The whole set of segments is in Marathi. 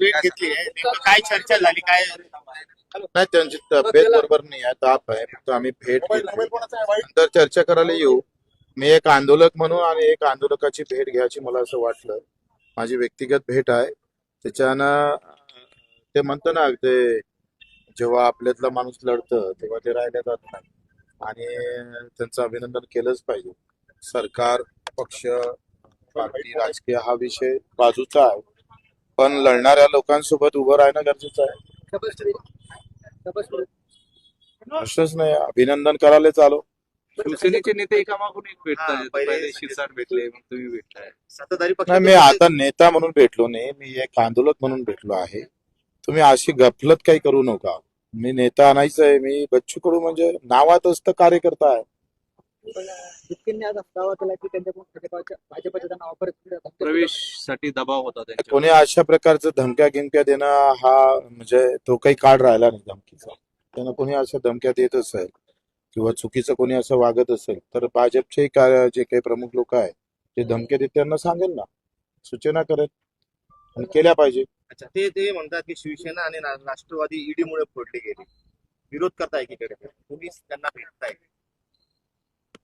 भेट घेतली आहे, नेमकं काय चर्चा झाली, काय? नाही, त्यांची तब्येत बरोबर नाही आहे, ताप आहे. फक्त आम्ही भेट घेतली, नंतर चर्चा करायला येऊ. मी एक आंदोलक म्हणून आणि एक आंदोलकाची भेट घ्यायची मला असं वाटलं. माझी व्यक्तिगत भेट आहे. त्याच्यानं ते म्हणतं ना, ते जेव्हा आपल्यातला माणूस लढतं तेव्हा ते राहिल्या जात नाही, आणि त्यांचं अभिनंदन केलंच पाहिजे. सरकार, पक्ष, पार्टी, राजकीय हा विषय बाजूचा आहे, पण लढणाऱ्या लोकांसोबत उभं राहणं गरजेचं आहे. प्रश्नच नाही, अभिनंदन करायला चालू. शिवसेनेचे नेते एकामागून एक हा, भेटतायत. पहिले पहिले शिरसाट भेटले, मग तुम्ही भेटताय. सत्ताधारी नाही, मी आता नेता म्हणून भेटलो नाही, मी एक आंदोलक म्हणून भेटलो आहे. तुम्ही अशी गफलत काही करू नका. मी नेता नाहीच आहे, मी बच्चू कडू म्हणजे नावातच तर कार्यकर्ता आहे. जितकेंनी आज दावा केला की त्यांच्याकडून भाजपच्या त्यांना ऑफर प्रवेशसाठी दबाव होता त्यांच्यावर. कोणी अशा प्रकारचं धमक्या गिमक्या देणं हा म्हणजे तो काही काळ राहिला नाही धमकीचा. त्यांना कोणी अशा धमक्या देत असेल किंवा चुकीचं कोणी असं वागत असेल तर भाजपचे जे काही प्रमुख लोक आहेत ते धमक्या देत त्यांना सांगेल ना, सूचना करेल आणि केल्या पाहिजे. अच्छा, ते म्हणतात की शिवसेना आणि राष्ट्रवादी ईडी मुळे फोडली गेली, विरोध करताय एकीकडे, तुम्ही त्यांना भेटताय.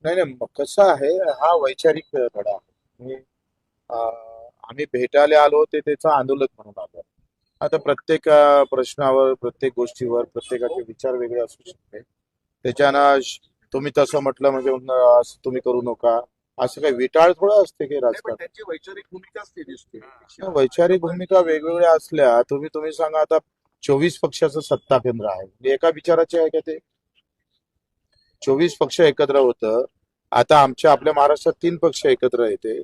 नाही नाही, मग कसं आहे, हा वैचारिक धडा आहे. आम्ही भेटायला आलो ते त्याचं आंदोलक म्हणून आलो. आता प्रत्येक प्रश्नावर, प्रत्येक गोष्टीवर प्रत्येकाचे विचार वेगळे असू शकते. त्याच्यानं तुम्ही तसं म्हटलं म्हणजे असं तुम्ही करू नका, असं काही विटाळ थोडं असते की राजकारण. त्यांची वैचारिक भूमिका असते दिसते. वैचारिक भूमिका वेगवेगळ्या असल्या, तुम्ही सांगा आता 24 पक्षाचं सत्ता केंद्र आहे, म्हणजे एका विचाराचे आहे का ते? 24 पक्ष एकत्र होतं. आता आपल्या महाराष्ट्रात 3 पक्ष एकत्र येते.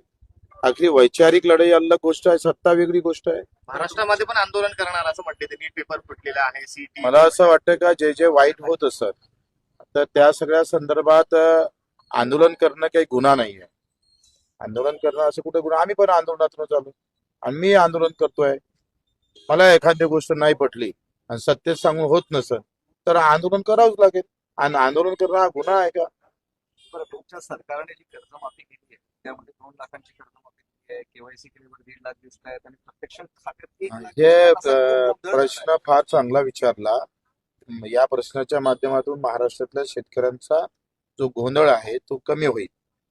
आखरी वैचारिक लढाई अलग गोष्ट आहे, सत्ता वेगळी गोष्ट आहे. महाराष्ट्रामध्ये पण आंदोलन करणार असं म्हटले, ते नीट पेपर फुटलेला आहे, सीटी. मला असं वाटतं का जे वाईट होत असत तर त्या सगळ्या संदर्भात आंदोलन करणं काही गुन्हा नाही आहे. आंदोलन करणं असं कुठे गुन्हा? आम्ही पण आंदोलनातून चालू, आणि मी आंदोलन करतोय. मला एखादी गोष्ट नाही पटली आणि सत्तेत सांगून होत नसेल तर आंदोलन करावंच लागेल. आणि आंदोलन करणं हा गुन्हा आहे का? बरं, तुमच्या सरकारने जी कर्जमाफी केली आहे त्यामध्ये 2 लाखांची कर्जमाफी केली आहे, केवायसी केल्यावर 1.5 लाख दिसत आहेत आणि प्रत्यक्ष खात्यात 1 लाख हे असा गोंधळ प्रश्न फार चांगला विचारला. या प्रश्नाच्या माध्यमातून महाराष्ट्रातल्या शेतकऱ्यांचा जो गोंधळ आहे तो कमी होईल.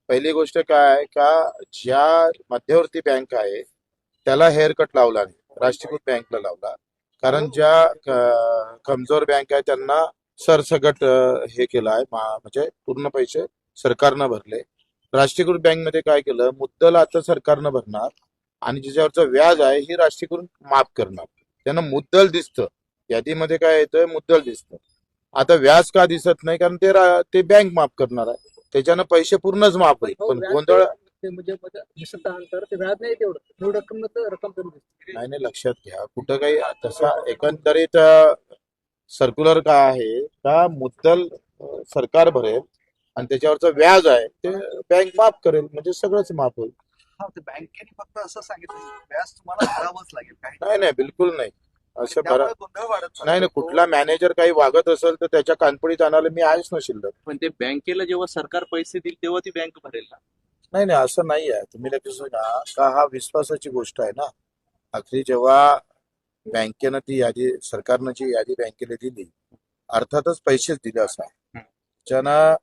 पहिली गोष्ट काय आहे का, ज्या मध्यवर्ती बँक आहे त्याला हेअरकट लावला नाही, राष्ट्रीयकृत बँकला लावला. कारण ज्या कमजोर बँक आहे त्यांना सरसकट हे केलं आहे, म्हणजे पूर्ण पैसे सरकारनं भरले. राष्ट्रीयकृत बँकमध्ये काय केलं, मुद्दल आता सरकारनं भरणार आणि ज्याच्यावरचं व्याज आहे ही राष्ट्रीयकृत माफ करणार. त्यांना मुद्दल दिसतं, यादीमध्ये काय येतं, मुद्दल दिसतं. आता व्याज का दिसत नाही, कारण ते बँक माफ करणार आहे, त्याच्यानं पैसे पूर्णच माफ होईल. पण गोंधळ म्हणजे दिसत अंतर ते व्याज नाही तेवढं रक्कम कमी दिसते. नाही, लक्षात घ्या, कुठं काही तसा एकंदरीत सर्क्युलर काय आहे का, मुद्दल सरकार भरेल आणि त्याच्यावरचं व्याज आहे ते बँक माफ करेल, म्हणजे सगळंच माफ होईल. हा, ते बँकेने फक्त असं सांगितलं व्याज तुम्हाला भरावंच लागेल. नाही, बिलकुल नाही. असं भरा गोंधळ वाढत नाही, कुठला मॅनेजर काही वागत असेल तर त्याच्या कानपडीत आणायला मी आहेच ना शिल्लक. पण ते बँकेला जेव्हा सरकार पैसे देईल तेव्हा ती बँक भरेल ना. नाही, असं नाही आहे. तुम्ही लक्षात घ्या का, हा विश्वासाची गोष्ट आहे ना. आखरी जेव्हा बँकेनं ती यादी, सरकारनं जी यादी बँकेला दिली, अर्थातच पैसेच दिले असं आहे. ज्यानं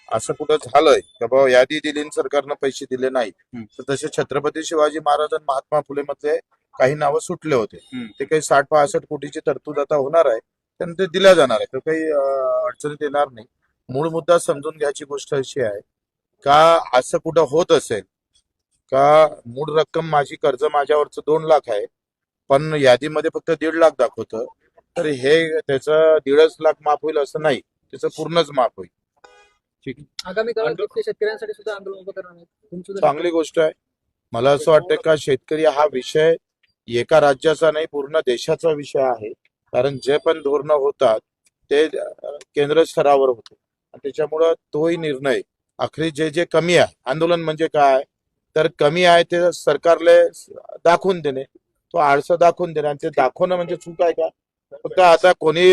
असं कुठं झालंय का बाबा यादी दिली आणि सरकारनं पैसे दिले नाहीत, तर तसे छत्रपती शिवाजी महाराज आणि महात्मा फुले मधले काही नावं सुटले होते. ते काही 60-65 कोटीची तरतूद आता होणार आहे, त्यांना ते दिल्या जाणार आहे, तर काही अडचणीत येणार नाही. मूळ मुद्दा समजून घ्यायची गोष्ट अशी आहे का, असं कुठं होत असेल का, मूळ रक्कम माझी कर्ज माझ्यावरचं 2 लाख आहे पण यादीमध्ये फक्त 1.5 लाख दाखवतं, तर हे त्याचं 1.5 लाख माफ होईल असं नाही, त्याचं पूर्णच माफ होईल. आगामी काळात शेतकऱ्यांसाठी सुद्धा आंदोलन उभं करणार आहेत. चांगली गोष्ट आहे. मला असं वाटतं का, शेतकरी हा विषय एका राज्याचा नाही, पूर्ण देशाचा विषय आहे. कारण जे पण धोरणं होतात ते केंद्र स्तरावर होते, त्याच्यामुळं तोही निर्णय आखरी जे कमी आहे, आंदोलन म्हणजे काय तर कमी आहे ते सरकारला दाखवून देणे, तो आळसा दाखवून देणे, आणि ते दाखवणं म्हणजे चूक आहे का? फक्त आता कोणी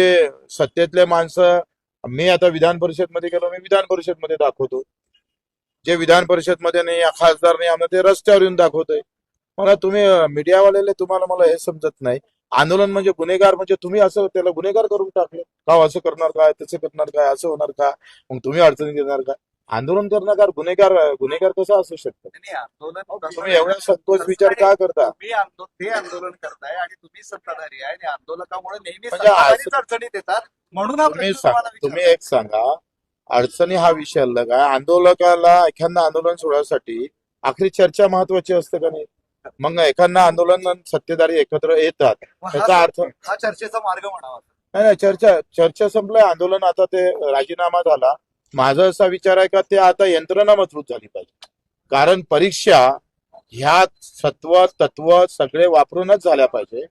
सत्तेतले माणसं, मी आता विधान परिषद मध्ये गेलो, मी विधान परिषद मध्ये दाखवतो. जे विधान परिषद मध्ये नाही, खासदार नाही, आम्हाला ते रस्त्यावर येऊन दाखवतोय. मला तुम्ही मीडियावाले, तुम्हाला मला हे समजत नाही आंदोलन म्हणजे गुन्हेगार म्हणजे तुम्ही असं त्याला गुन्हेगार करून टाकले का असं करणार काय तसं करणार काय असं होणार का मग तुम्ही अडचणी देणार का आंदोलन करणार गुन्हेगार कसा असू शकतो नाही, आंदोलन तसं तुम्ही नाही. एवढा संकोच तसं विचार नाही. का करता ते आंदोलन करताय आणि तुम्ही सत्ताधारी आहे आणि आंदोलकामुळे नेहमी म्हणजे सत्ताधारीच अडचणीत येतात म्हणून हा तुम्ही प्रश्न तुम्हाला तुम्ही विचारला. एक सांगा अडचणी हा विषय अलग आहे आंदोलकाला एखादं आंदोलन सोडण्यासाठी आखरी चर्चा महत्वाची असते का नाही मग एखादं आंदोलन सत्तेधारी एकत्र येतात मग याचा अर्थ हा चर्चेचा मार्ग म्हणावा. नाही चर्चा संपलंय आंदोलन आता ते राजीनामा झाला माझा असा विचार आहे का ते आता यंत्रणा मजबूत झाली पाहिजे कारण परीक्षा ह्या सत्व तत्व सगळे वापरूनच झाल्या पाहिजे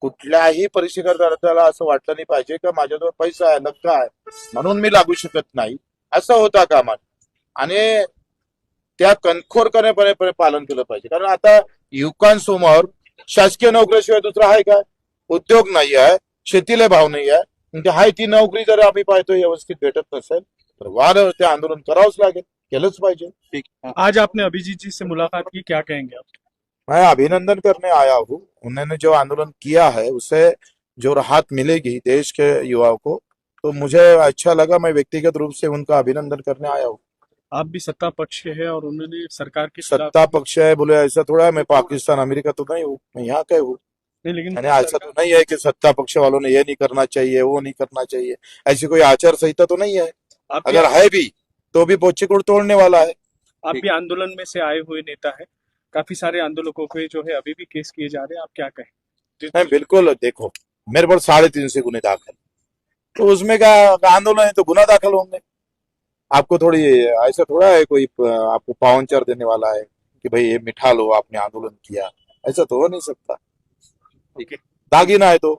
कुठल्याही परीक्षेकर्त्याला असं वाटलं नाही पाहिजे का माझ्याजवळ पैसा आहे नक्का आहे म्हणून मी लागू शकत नाही असं होता कामा नये. आणि त्या कणखोरपणे पालन केलं पाहिजे कारण आता युवकांसमोर शासकीय नोकरीशिवाय दुसरा आहे काय उद्योग नाही आहे शेतीला भाव नाही आहे म्हणजे हाय ती नोकरी जर आम्ही पाहतो व्यवस्थित भेटत नसेल तर वार ते आंदोलन करावंच लागेल केलंच पाहिजे आज आपने अभिजीत जी से मुलाकात की, क्या कहेंगे आप? मैं अभिनंदन करने आया हूँ उन्होंने जो आंदोलन किया है उससे जो राहत मिलेगी देश के युवाओं को तो मुझे अच्छा लगा मैं व्यक्तिगत रूप से उनका अभिनंदन करने आया हूँ आप भी सत्ता पक्ष के हैं और उन्होंने सरकार के खिलाफ सत्ता पक्ष है बोले ऐसा थोड़ा है मैं पाकिस्तान अमेरिका तो नहीं हूँ मैं यहाँ का हूँ नहीं, लेकिन यानी ऐसा तो नहीं है कि सत्ता पक्ष वालों ने ये नहीं करना चाहिए वो नहीं करना चाहिए ऐसी कोई आचार संहिता तो नहीं है आप भी, अगर है भी तो भी बोच्चीकुड़ तोड़ने वाला है आप भी आंदोलन में से आए हुए नेता है काफी सारे आंदोलकों पे जो है अभी भी केस किए जा रहे हैं, आप क्या कहें? नहीं बिल्कुल देखो मेरे पर 350 गुने दाखिल तो उसमें क्या आंदोलन है तो गुना दाखिल होंगे आपको थोड़ी ऐसा थोड़ा है कोई आपको पावनचर देने वाला है कि भाई ये मिठा लो आपने आंदोलन किया ऐसा तो हो नहीं सकता ठीक है दागीना है तो